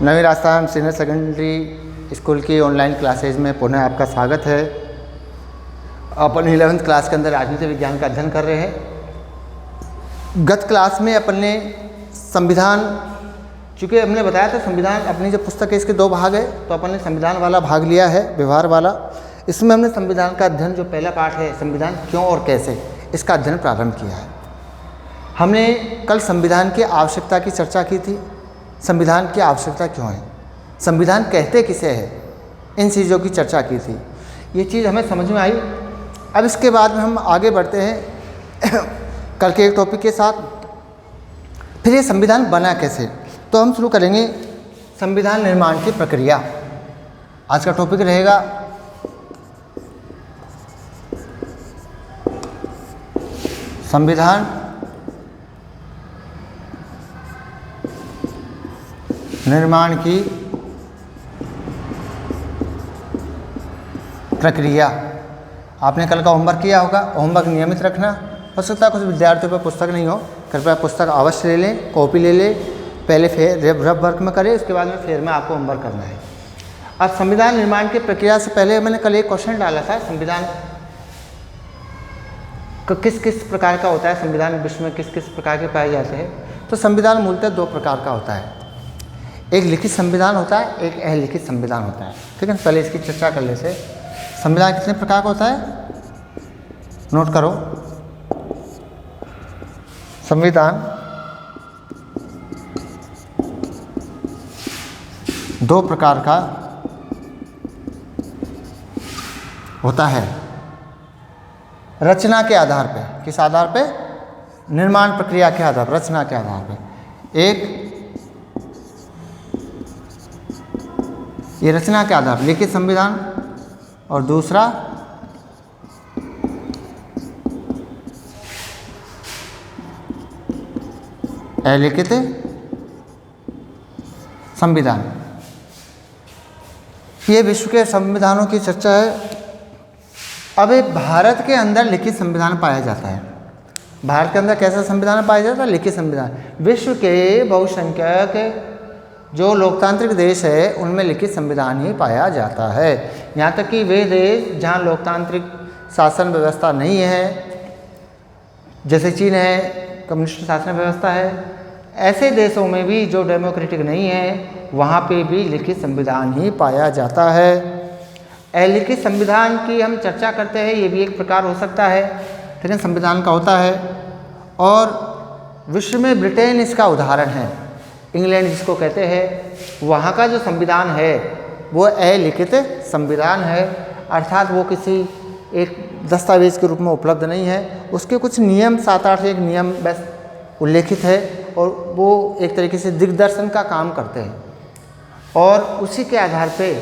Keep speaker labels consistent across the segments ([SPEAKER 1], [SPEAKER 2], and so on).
[SPEAKER 1] नवीन Rajasthan senior secondary school की online classes में पुनः आपका स्वागत है। अपन 11th क्लास के अंदर राजनीति विज्ञान का अध्ययन कर रहे हैं। गत क्लास में अपन ने संविधान, चूँकि हमने बताया था संविधान अपनी जो पुस्तक है इसके 2 भाग है, तो अपन ने संविधान वाला भाग लिया है, व्यवहार वाला। इसमें हमने संविधान का अध्ययन, जो पहला पाठ है संविधान क्यों और कैसे, इसका अध्ययन प्रारंभ किया है। हमने कल संविधान की आवश्यकता की चर्चा की थी। संविधान की आवश्यकता क्यों है, संविधान कहते किसे है, इन चीज़ों की चर्चा की थी। ये चीज़ हमें समझ में आई। अब इसके बाद में हम आगे बढ़ते हैं कल के एक टॉपिक के साथ। फिर ये संविधान बना कैसे, तो हम शुरू करेंगे संविधान निर्माण की प्रक्रिया। आज का टॉपिक रहेगा संविधान निर्माण की प्रक्रिया। आपने कल का होमवर्क किया होगा, होमवर्क नियमित रखना। हो सकता है कुछ विद्यार्थियों पर पुस्तक नहीं हो, कृपया पुस्तक अवश्य ले लें, कॉपी ले लें। पहले रफ वर्क में करें, उसके बाद में फेयर में आपको होमवर्क करना है। अब संविधान निर्माण की प्रक्रिया से पहले मैंने कल एक क्वेश्चन डाला था, संविधान किस किस प्रकार का होता है, संविधान विश्व में किस किस प्रकार के पाए जाते हैं। तो संविधान मूलतः 2 प्रकार का होता है, एक लिखित संविधान होता है, एक अलिखित संविधान होता है। ठीक है, पहले इसकी चर्चा कर लेते हैं। संविधान कितने प्रकार का होता है, नोट करो। संविधान 2 प्रकार का होता है, रचना के आधार पे। किस आधार पे, निर्माण प्रक्रिया के आधार पर, रचना के आधार पे। एक ये रचना के आधार पर लिखित संविधान, और दूसरा अलिखित संविधान। ये विश्व के संविधानों की चर्चा है। अब भारत के अंदर लिखित संविधान पाया जाता है। भारत के अंदर कैसा संविधान पाया जाता है, लिखित संविधान। विश्व के बहुसंख्यक जो लोकतांत्रिक देश है उनमें लिखित संविधान ही पाया जाता है। यहाँ तक कि वे देश जहाँ लोकतांत्रिक शासन व्यवस्था नहीं है, जैसे चीन है, कम्युनिस्ट शासन व्यवस्था है, ऐसे देशों में भी जो डेमोक्रेटिक नहीं है वहाँ पे भी लिखित संविधान ही पाया जाता है। अलिखित संविधान की हम चर्चा करते हैं, ये भी एक प्रकार हो सकता है, लेकिन संविधान का होता है। और विश्व में ब्रिटेन इसका उदाहरण है, इंग्लैंड जिसको कहते हैं, वहाँ का जो संविधान है वो अलिखित संविधान है, अर्थात वो किसी एक दस्तावेज के रूप में उपलब्ध नहीं है। उसके कुछ नियम, 7-8 एक नियम बस उल्लेखित है, और वो एक तरीके से दिग्दर्शन का काम करते हैं, और उसी के आधार पे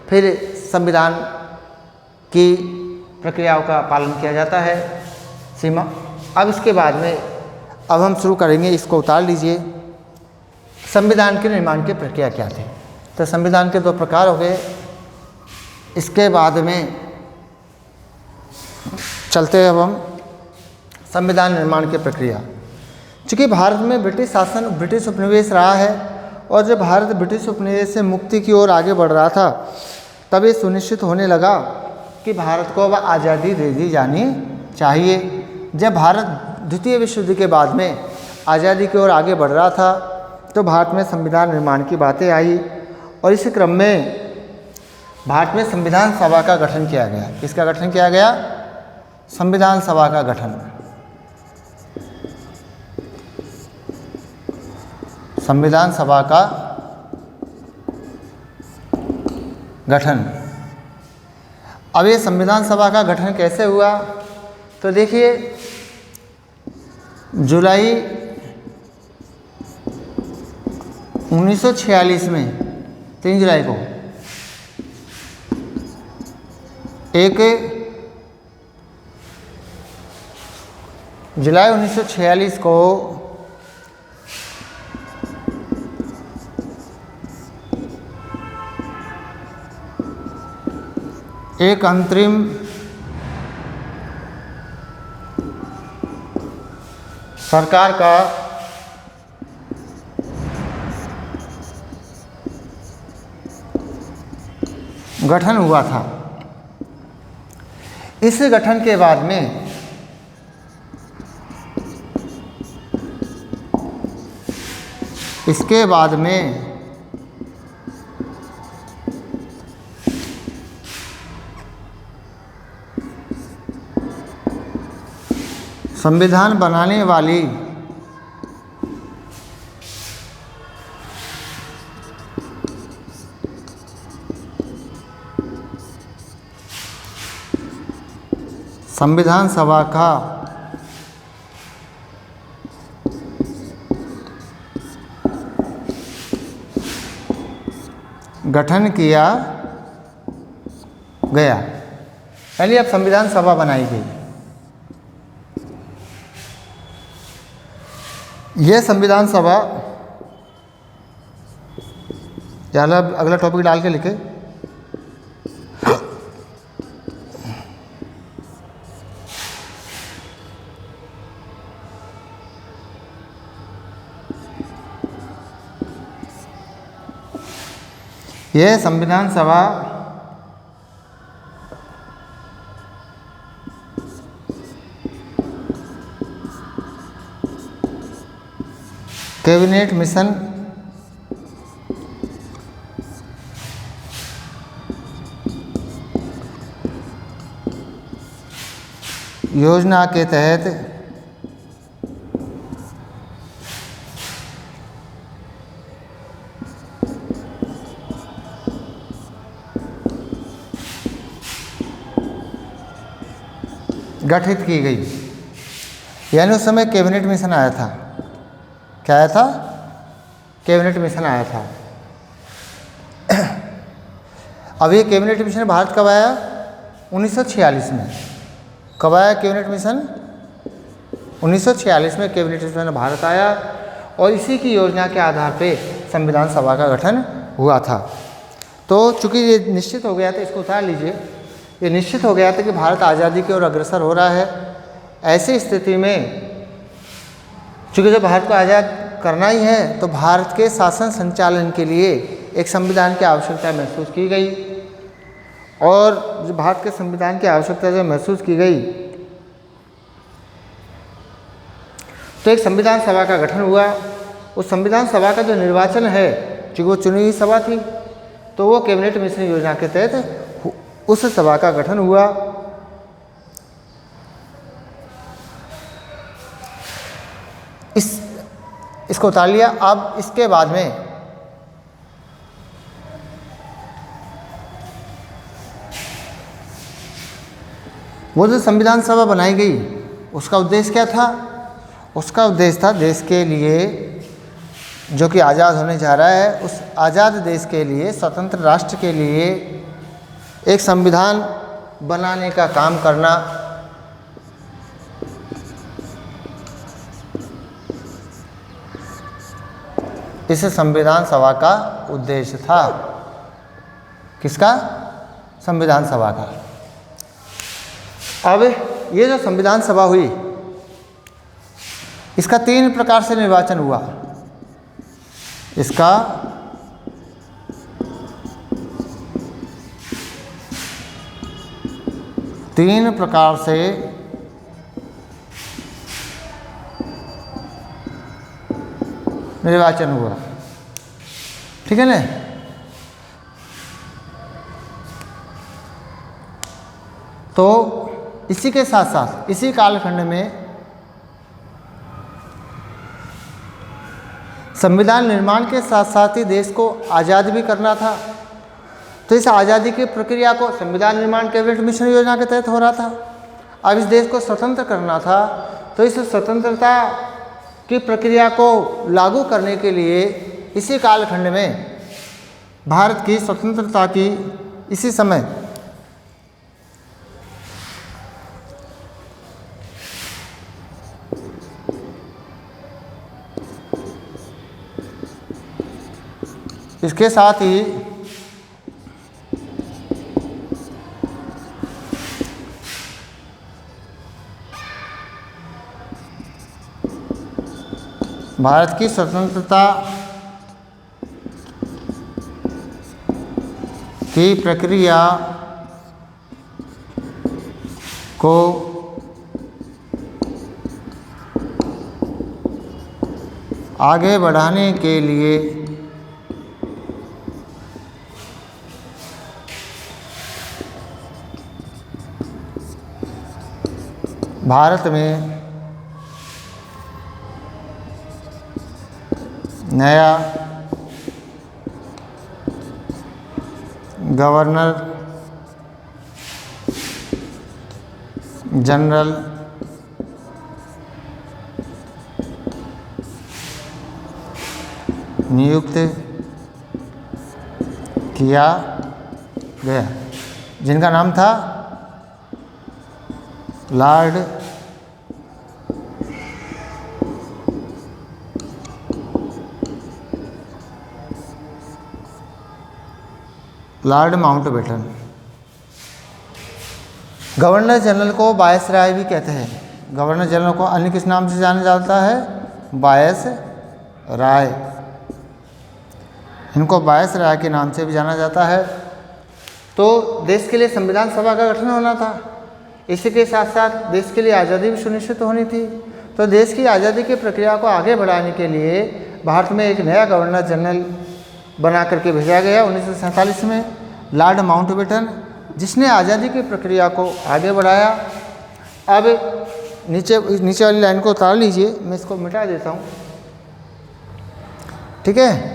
[SPEAKER 1] फिर संविधान की प्रक्रियाओं का पालन किया जाता है, सीमा। अब इसके बाद में अब हम शुरू करेंगे, इसको उतार लीजिए। संविधान के निर्माण की प्रक्रिया क्या थी, तो संविधान के 2 प्रकार हो गए। इसके बाद में चलते हैं अब हम संविधान निर्माण की प्रक्रिया। चूँकि भारत में ब्रिटिश शासन, ब्रिटिश उपनिवेश रहा है, और जब भारत ब्रिटिश उपनिवेश से मुक्ति की ओर आगे बढ़ रहा था, तब ये सुनिश्चित होने लगा कि भारत को अब आज़ादी दे दी जानी चाहिए। जब भारत द्वितीय विश्व युद्ध के बाद में आज़ादी की ओर आगे बढ़ रहा था, तो भारत में संविधान निर्माण की बातें आई, और इसी क्रम में भारत में संविधान सभा का गठन किया गया। किसका गठन किया गया, संविधान सभा का गठन। संविधान सभा का गठन। अब ये संविधान सभा का गठन कैसे हुआ, तो देखिए जुलाई 1946 में 3 जुलाई को जुलाई 1946 को एक अंतरिम सरकार का गठन हुआ था। इस गठन के बाद में इसके बाद में संविधान बनाने वाली संविधान सभा का गठन किया गया, यानी अब संविधान सभा बनाई गई। यह संविधान सभा, यानी अगला टॉपिक डाल के लिखे, यह संविधान सभा कैबिनेट मिशन योजना के तहत गठित की गई। यानी उस समय कैबिनेट मिशन आया था। क्या आया था? कैबिनेट मिशन आया था। अब ये कैबिनेट मिशन भारत कब आया? 1946 में। कब आया कैबिनेट मिशन? 1946 में कैबिनेट मिशन भारत आया और इसी की योजना के आधार पे संविधान सभा का गठन हुआ था। तो चूंकि ये निश्चित हो गया था, इसको उतार लीजिए, ये निश्चित हो गया था कि भारत आज़ादी की ओर अग्रसर हो रहा है। ऐसी स्थिति में चूँकि जब भारत को आज़ाद करना ही है तो भारत के शासन संचालन के लिए एक संविधान की आवश्यकता महसूस की गई और जब भारत के संविधान की आवश्यकता जब महसूस की गई तो एक संविधान सभा का गठन हुआ। उस संविधान सभा का जो निर्वाचन है, चूँकि वो चुनी हुई सभा थी, तो वो कैबिनेट मिशन योजना के तहत उस सभा का गठन हुआ। इसको उतार लिया। अब इसके बाद में वो जो संविधान सभा बनाई गई उसका उद्देश्य क्या था? उसका उद्देश्य था देश के लिए जो कि आज़ाद होने जा रहा है, उस आज़ाद देश के लिए, स्वतंत्र राष्ट्र के लिए एक संविधान बनाने का काम करना। इस संविधान सभा का उद्देश्य था। किसका? संविधान सभा का। अब ये जो संविधान सभा हुई, इसका 3 प्रकार से निर्वाचन हुआ। इसका तीन प्रकार से निर्वाचन हुआ। ठीक है ना? तो इसी के साथ साथ इसी कालखंड में संविधान निर्माण के साथ साथ ही देश को आज़ाद भी करना था। तो इस आज़ादी की प्रक्रिया को संविधान निर्माण कैबिनेट मिशन योजना के तहत हो रहा था। अब इस देश को स्वतंत्र करना था, तो इस स्वतंत्रता की प्रक्रिया को लागू करने के लिए इसी कालखंड में भारत की स्वतंत्रता की इसी समय इसके साथ ही भारत की स्वतंत्रता की प्रक्रिया को आगे बढ़ाने के लिए भारत में नया गवर्नर जनरल नियुक्त किया गया, जिनका नाम था लॉर्ड माउंटबेटन। गवर्नर जनरल को वायसराय भी कहते हैं। गवर्नर जनरल को अन्य किस नाम से जाना जाता है? वायसराय। इनको वायसराय के नाम से भी जाना जाता है। तो देश के लिए संविधान सभा का गठन होना था। इसी के साथ साथ देश के लिए आज़ादी भी सुनिश्चित होनी थी। तो देश की आज़ादी की प्रक्रिया को आगे बढ़ाने के लिए भारत में एक नया गवर्नर जनरल बना करके भेजा गया 1947 में, लॉर्ड माउंटबेटन, जिसने आज़ादी की प्रक्रिया को आगे बढ़ाया। अब नीचे वाली लाइन को उतार लीजिए, मैं इसको मिटा देता हूँ, ठीक है।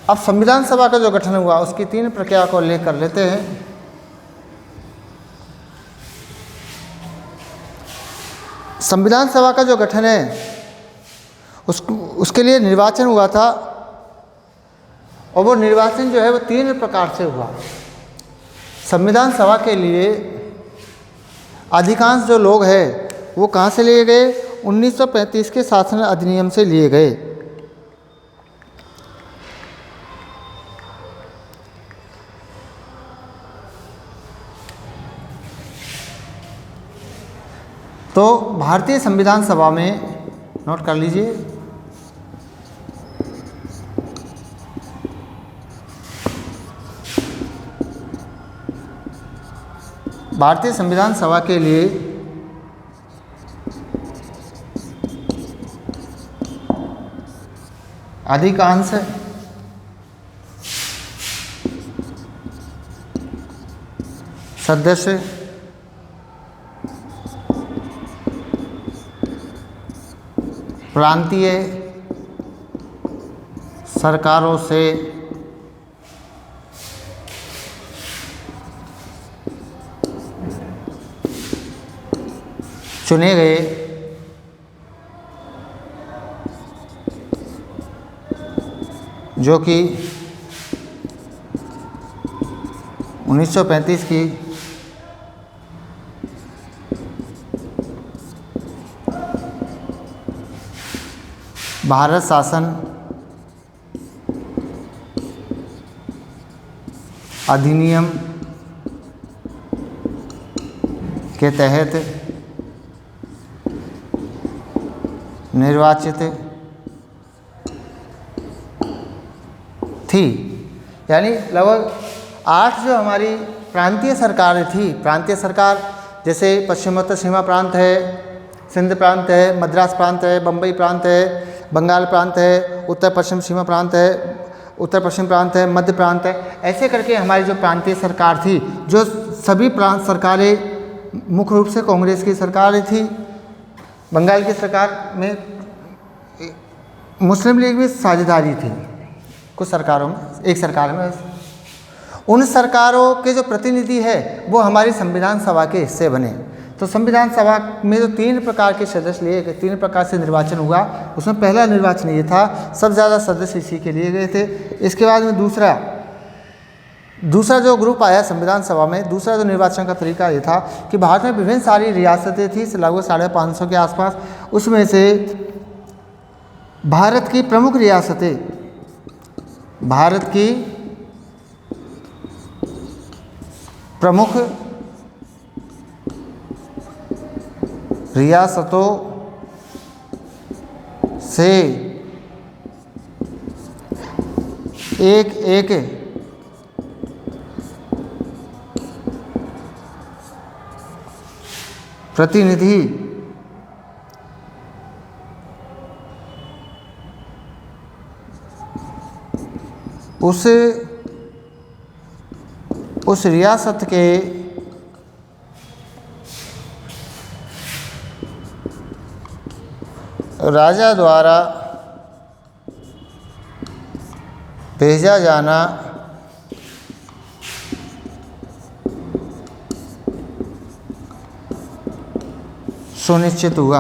[SPEAKER 1] अब संविधान सभा का जो गठन हुआ उसकी 3 प्रक्रिया को उल्लेख कर लेते हैं। संविधान सभा का जो गठन है उसके लिए निर्वाचन हुआ था, और वो निर्वाचन जो है वो 3 प्रकार से हुआ। संविधान सभा के लिए अधिकांश जो लोग हैं वो कहाँ से लिए गए? 1935 के शासन अधिनियम से लिए गए। तो भारतीय संविधान सभा में, नोट कर लीजिए, भारतीय संविधान सभा के लिए अधिकांश सदस्य प्रांतीय सरकारों से चुने गए जो कि 1935 की भारत शासन अधिनियम के तहत निर्वाचित थी। यानी लगभग 8 जो हमारी प्रांतीय सरकारें थी, प्रांतीय सरकार जैसे पश्चिमोत्तर सीमा प्रांत है, सिंध प्रांत है, मद्रास प्रांत है, बम्बई प्रांत है, बंगाल प्रांत है, उत्तर पश्चिम सीमा प्रांत है, उत्तर पश्चिम प्रांत है, मध्य प्रांत है, ऐसे करके हमारी जो प्रांतीय सरकार थी, जो सभी प्रांत सरकारें मुख्य रूप से कांग्रेस की सरकारें थी। बंगाल की सरकार में मुस्लिम लीग भी साझेदारी थी कुछ सरकारों में, एक सरकार में। उन सरकारों के जो प्रतिनिधि है वो हमारी संविधान सभा के हिस्से बने। तो संविधान सभा में जो 3 प्रकार के सदस्य लिए गए, 3 प्रकार से निर्वाचन हुआ। उसमें पहला निर्वाचन ये था, सबसे ज़्यादा सदस्य इसी के लिए गए थे। इसके बाद में दूसरा जो ग्रुप आया संविधान सभा में, दूसरा जो निर्वाचन का तरीका ये था कि भारत में विभिन्न सारी रियासतें थी, लगभग 550 के आसपास। उसमें से भारत की प्रमुख रियासतें, भारत की प्रमुख रियासतों से एक प्रतिनिधि उस रियासत के राजा द्वारा भेजा जाना सुनिश्चित हुआ।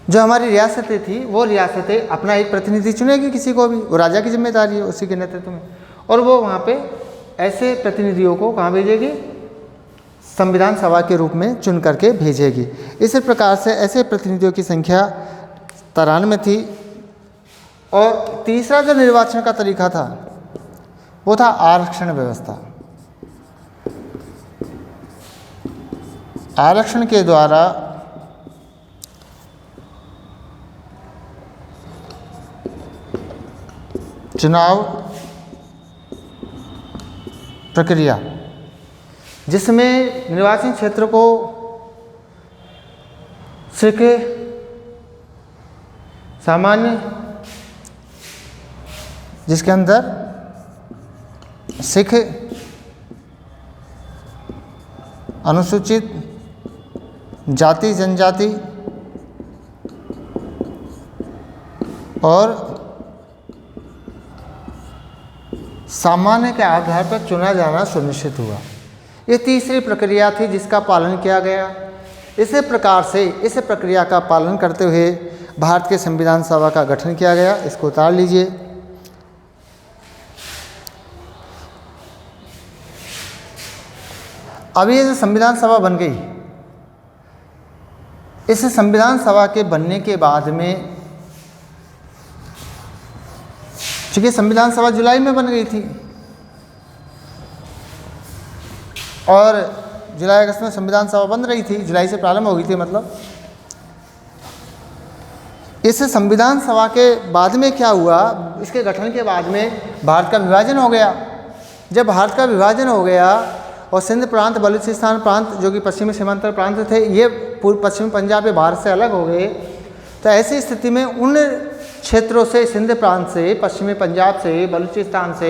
[SPEAKER 1] जो हमारी रियासतें थी वो रियासतें अपना एक प्रतिनिधि चुनेगी, किसी को भी, वो राजा की जिम्मेदारी है उसी के नेतृत्व में, और वो वहाँ पे ऐसे प्रतिनिधियों को कहाँ भेजेगी, संविधान सभा के रूप में चुन करके भेजेगी। इसी प्रकार से ऐसे प्रतिनिधियों की संख्या 93 थी। और तीसरा जो निर्वाचन का तरीका था वो था आरक्षण व्यवस्था। आरक्षण के द्वारा चुनाव प्रक्रिया, जिसमें निर्वाचन क्षेत्र को सिर्फ सामान्य, जिसके अंदर सिख, अनुसूचित जाति जनजाति और सामान्य के आधार पर चुना जाना सुनिश्चित हुआ। ये तीसरी प्रक्रिया थी जिसका पालन किया गया। इसी प्रकार से इस प्रक्रिया का पालन करते हुए भारत के संविधान सभा का गठन किया गया। इसको उतार लीजिए। अब ये जो संविधान सभा बन गई, इस संविधान सभा के बनने के बाद में, चूँकि संविधान सभा जुलाई में बन गई थी और जुलाई अगस्त में संविधान सभा बन रही थी, जुलाई से प्रारंभ हो गई थी मतलब। इस संविधान सभा के बाद में क्या हुआ, इसके गठन के बाद में भारत का विभाजन हो गया। जब भारत का विभाजन हो गया और सिंध प्रांत, बलूचिस्तान प्रांत जो कि पश्चिमी सीमांतर प्रांत थे, ये पूर्व पश्चिमी पंजाब में भारत से अलग हो गए। तो ऐसी स्थिति में उन क्षेत्रों से, सिंध प्रांत से, पश्चिमी पंजाब से, बलूचिस्तान से,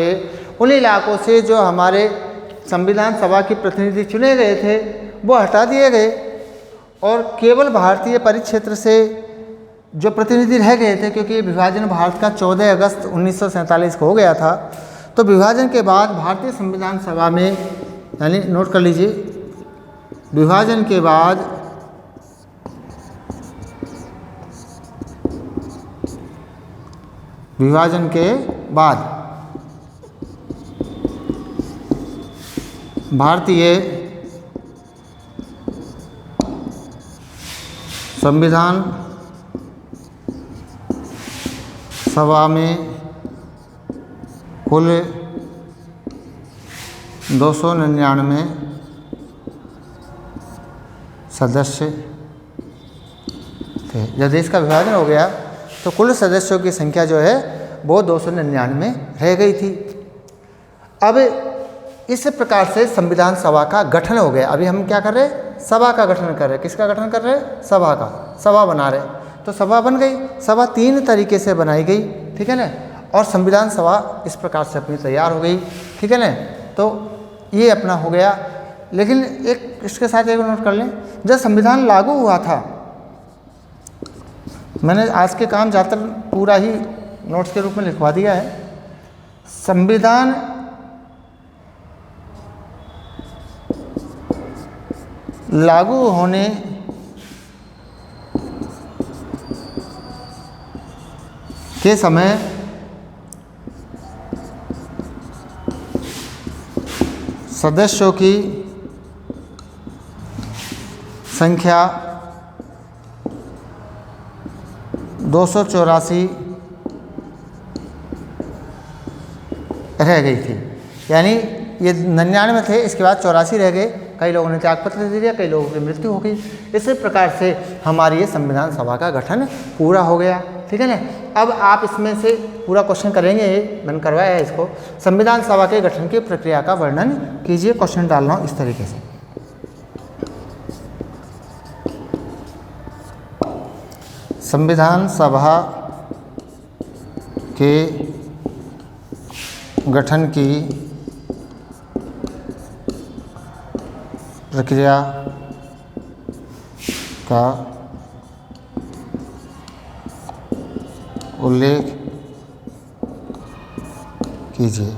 [SPEAKER 1] उन इलाकों से जो हमारे संविधान सभा के प्रतिनिधि चुने गए थे वो हटा दिए गए और केवल भारतीय परिक्षेत्र से जो प्रतिनिधि रह गए थे, क्योंकि विभाजन भारत का 14 अगस्त 1947 को हो गया था। तो विभाजन के बाद भारतीय संविधान सभा में, यानी नोट कर लीजिए, विभाजन के बाद भारतीय संविधान सभा में कुल 299 सदस्य थे। जब देश का विभाजन हो गया तो कुल सदस्यों की संख्या जो है वो 299 रह गई थी। अब इस प्रकार से संविधान सभा का गठन हो गया। अभी हम क्या कर रहे हैं, सभा का गठन कर रहे हैं। किसका गठन कर रहे हैं, सभा का, सभा बना रहे। तो सभा बन गई। सभा 3 तरीके से बनाई गई, ठीक है ना। और संविधान सभा इस प्रकार से अपनी तैयार हो गई, ठीक है ना। तो ये अपना हो गया। लेकिन एक इसके साथ एक नोट कर लें, जब संविधान लागू हुआ था, मैंने आज के काम ज़्यादातर पूरा ही नोट्स के रूप में लिखवा दिया है। संविधान लागू होने के समय सदस्यों की संख्या 284 रह गई थी। यानी ये 99 थे, इसके बाद 84 रह गए। कई लोगों ने त्यागपत्र दे दिया, कई लोगों की मृत्यु हो गई। इसी प्रकार से हमारी ये संविधान सभा का गठन पूरा हो गया, ठीक है ना। अब आप इसमें से पूरा क्वेश्चन करेंगे, मैंने करवाया है इसको। संविधान सभा के गठन की प्रक्रिया का वर्णन कीजिए। क्वेश्चन डाल रहा हूँ इस तरीके से। संविधान सभा के गठन की प्रक्रिया का उल्लेख कीजिए।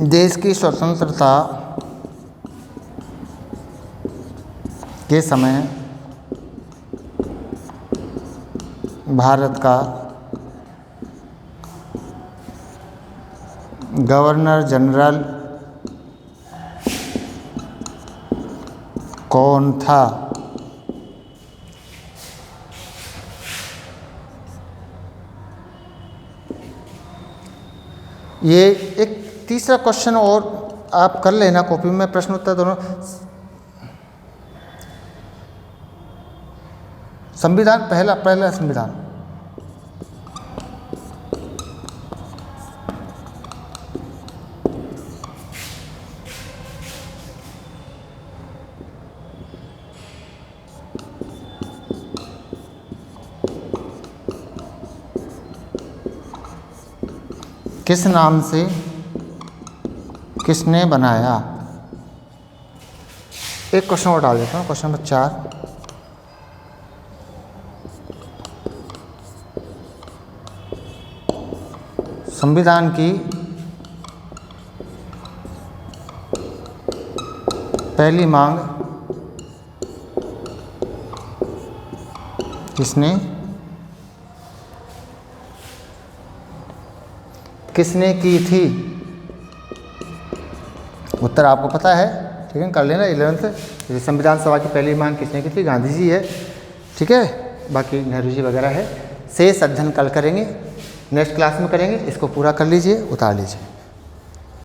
[SPEAKER 1] देश की स्वतंत्रता के समय भारत का गवर्नर जनरल कौन था? ये एक तीसरा क्वेश्चन और आप कर लेना कॉपी में, प्रश्न उत्तर दोनों। संविधान पहला संविधान किस नाम से किसने बनाया? एक क्वेश्चन और डाल देता हूँ, क्वेश्चन नंबर 4। संविधान की पहली मांग किसने की थी? उत्तर आपको पता है, ठीक है, कर लेना 11th। संविधान सभा की पहली मांग किसने की थी? गांधी जी है, ठीक है। बाकी नेहरू जी वगैरह है। शेष अध्ययन कल करेंगे, नेक्स्ट क्लास में करेंगे। इसको पूरा कर लीजिए, उतार लीजिए।